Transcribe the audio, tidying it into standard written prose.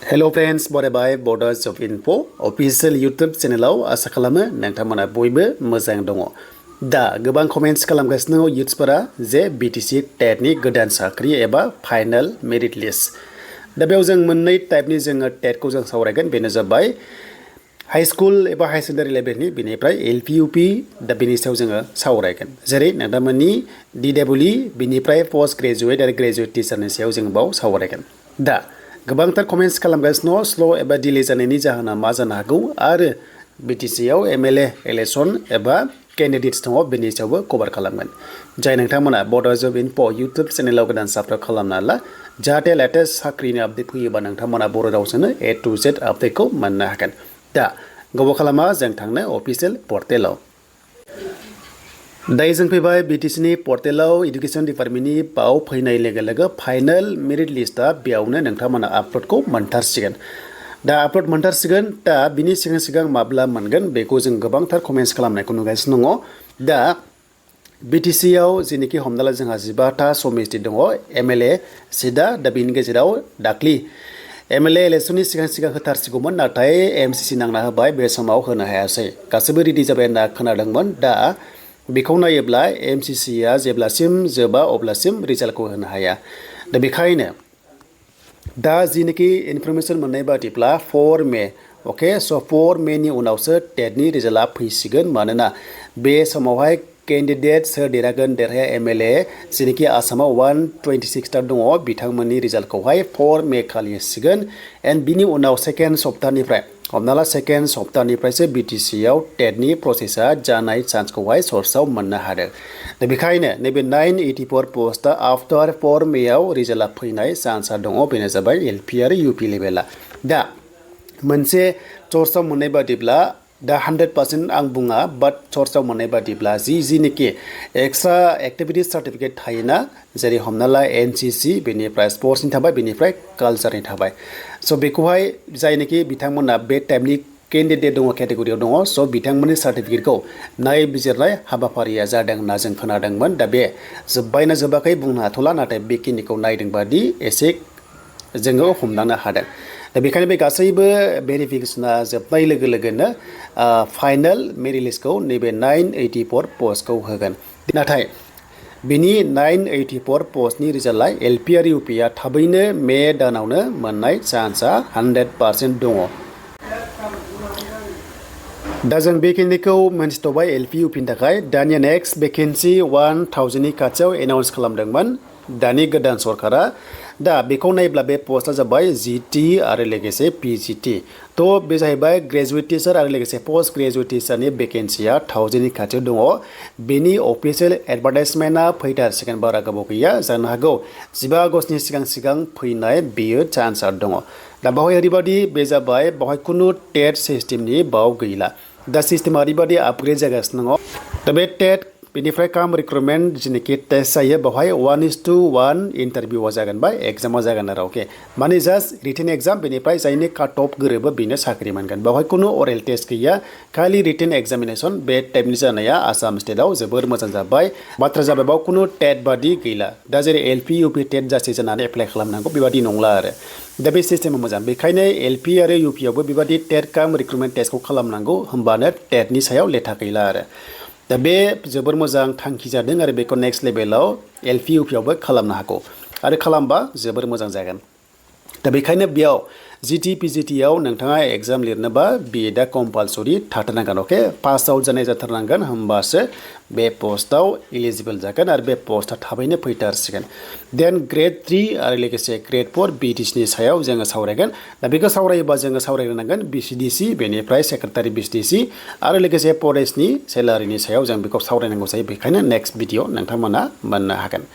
Hello friends, बरायबाय Bodo Job Info official YouTube channelआव आसा खालामो नोंथांमोना बयबो मोजां दङ। दा गोबां कमेन्ट्स खालामगासिनो युथ्सफोरा जे BTC TET नि गोदान साख्रि एबा फाइनाल मेरिट लिस्ट। दा बेयाव जों मोननै टाइपनि जोङो TET खौ जों सावरायगोन बेनो जाबाय हाई स्कुल एबा हाई सेकेन्डारि लेभेलनि बेनिफ्राय LP UP दा बेनि सायाव जोङो सावरायगोन। जेरै नोंथांमोननि DWE बेनिफ्राय पोस्ट ग्रेजुवेट आरो ग्रेजुवेट टिचारनि सायाव जों बाव सावरायगोन। दा गोबांथार कमेन्ट्स खालामगासिनो स्ल' एबा डिले जानायनि जाहोना मा जानो हागौ आरो BTC आव MLA इलेक्सन एबा केन्डिडेट्स दङ बेनि सायावबो कभार खालामगोन। जाय नोंथांमोना Bodo Job Info YouTube चेनेलाव गोदान साबस्क्राइब खालामना ला जाहाथे लेटेस्ट साख्रिनि आपडेट फैयोबा नोंथांमोना बर' रावजोंनो A to Z आपडेटखौ मोननो हागोन। दा गोबाव खालामा जों थांनो अफिसियेल पर्टेलाव। दायो जों फैबाय BTC नि पर्टेलाव इडुकेसन डिपार्टमेन्टनि बाव फैनाय लोगो लोगो फाइनाल मेरिट लिस्टआ बेयावनो नोंथांमोना आपल'डखौ मोनथारसिगोन। दा आपल'ड मोनथारसिगोन दा बिनि सिगां माब्ला मोनगोन बेखौ जों गोबांथार कमेन्ट्स खालामनायखौ नुगासिनो दङ। दा BTC आव जेनोखि हमना ला जोंहा 15टा समिति दङ MLA सिदा दा बिनि गेजेराव दाख्लि MLA इलेक्सननि सिगां होथारसिगौमोन नाथाय MCC नांना होबाय बे समाव होनो हायासै। गासैबो रेडि जाबाय होनना खोनादोंमोन। दा बेखौ नायोब्ला MCCआ जेब्लासिम जोबा अब्लासिम रिजाल्टखौ होनो हाया। दा बेखायनो दा जिनोखि इनफरमेसन मोननाय बादिब्ला 4 मे अके स' 4 मेनि उनावसो टेटनि रिजाल्टआ फैसिगोन मानोना बे समावहाय केन्डिडेट सोर देरहागोन देरहाया MLA जेनोखि आसामाव 126टा दङ बिथांमोननि रिजाल्टखौहाय 4 मे खालि होसिगोन एन्ड बिनि उनाव सेकेन्ड सप्तानिफ्राय हमना ला सेकेन्ड सप्तानिफ्रायसो BTC आव टेटनि प्रसेसा जानाय चान्सखौहाय सर्सआव मोननो हादों। दा बेखायनो नैबे 984 पस्टआ आफ्टार 4 मेआव रिजाल्टआ फैनाय चान्सआ दङ बेनो जाबाय LP आरो UP लेभेला। दा मोनसे सर्सआव मोननाय बादिब्ला दा 100% आं बुङा बाट सर्सआव मोननाय बादिब्ला जिनोखि एक्सट्रा एक्टिभिटिस सार्टिफिकेट थायोना जेरै हमना ला NCC बेनिफ्राय स्पर्ट्सनि थाबाय बेनिफ्राय कालचारनि थाबाय स' बेखौहाय जायनोखि बिथांमोना बे टाइपनि केन्डिडेट दङ केटेगरियाव दङ स' बिथांमोननि सार्टिफिकेटखौ नायबिजिरनाय हाबाफारिया जादों होनना जों खोनादोंमोन। दा बे जोब्बायना जोबाखै बुंनो हाथ'ला नाथाय बेखिनिखौ नायदोंबादि एसे जोङो हमदांनो हादों। दा बेखायनो बे गासैबो भेरिफिकेसना जोबनाय लोगो लोगोनो फाइनाल मेरिट लिस्टखौ नैबे 984 पस्टखौ होगोन। नाथाय बिनि 984 पस्टनि रिजाल्टआ LP आरो UPआ थाबैनो मे दानावनो मोननाय चान्सआ 100% दङ। दा जों बेखिनिखौ मोनथिथ'बाय LP UPनि थाखाय दानिया नेक्स्ट भेकेन्सि 1000नि खाथियाव एनाउन्स खालामदोंमोन दानि गोदान सरकारा। दा बेखौ नायब्ला बे पस्टआ जाबाय GT आरो लोगोसे PGT थ' बे जाहैबाय ग्रेजुवेट टिचार आरो लोगोसे पोस्ट ग्रेजुवेट टिचारनि भेकेन्सिया 1000नि खाथियाव दङ। बेनि अफिसियेल एडभार्टाइजमेन्टआ फैथारसिगोन बारा गोबाव गैया जानो हागौ 15 आगस्तनि सिगां फैनाय बेयो चान्सआ दङ। दा बावहाय ओरैबादि बे जाबाय बावहाय खुनु टेट सिस्टेमनि बाव गैला। दा सिस्टेमा ओरैबादि आपग्रेड जागासिनो दङ। दा बे टेट बेनिफ्राय काम रिक्रुटमेन्ट जिनोखि टेस्ट जायो बेवहाय 1:1 इन्टारभिउआ जागोन बा एग्जामा जागोन आरो अके माने जास्ट रिटेन एग्जाम बेनिफ्राय जायनि काट अफ गोरोबो बेनो साख्रि मोनगोन। बेवहाय खुनु अरेल टेस्ट गैया खालि रिटेन एग्जामिनेसन बे टाइपनि जानाया आसाम स्टेटआव जोबोर मोजां जाबाय। बाथ्रा जाबाय बाव खुनु टेट बादि गैला दा जेरै LP UP टेट जासै जानानै एप्लाइ खालामनांगौ बेबादि नंला आरो। दा बे सिस्टेमा मोजां बेखायनो LP आरो UP आवबो बेबादि टेट काम रिक्रुटमेन्ट टेस्टखौ खालामनांगौ होमबानो टेटनि सायाव लेथा गैला आरो। दा बे जोबोर मोजां थांखि जादों आरो बेखौ नेक्स्ट लेभेलाव LP UP आवबो खालामनो हागौ आरो खालामबा जोबोर मोजां जागोन। दा बेखायनो बेयाव GT PGT आव नोंथाङा एग्जाम लिरनोबा BEdआ कम्पालसरि थाथारनांगोन अके पास आउट जानाय जाथारनांगोन होमबासो बे पस्टआव इलिजिबल जागोन आरो बे पस्टआ थाबैनो फैथारसिगोन। देन ग्रेड 3 आरो लोगोसे ग्रेड 4 BTC नि सायाव जोङो सावरायगोन। दा बेखौ सावरायोबा जोङो सावरायग्रोनांगोन BCDC बेनिफ्राय सेक्रेटारि BCDC आरो लोगोसे फरेस्टनि सेलारिनि सायाव जों बेखौ सावरायनांगौ जायो बेखायनो नेक्स्ट भिडिअ नोंथांमोना मोननो हागोन।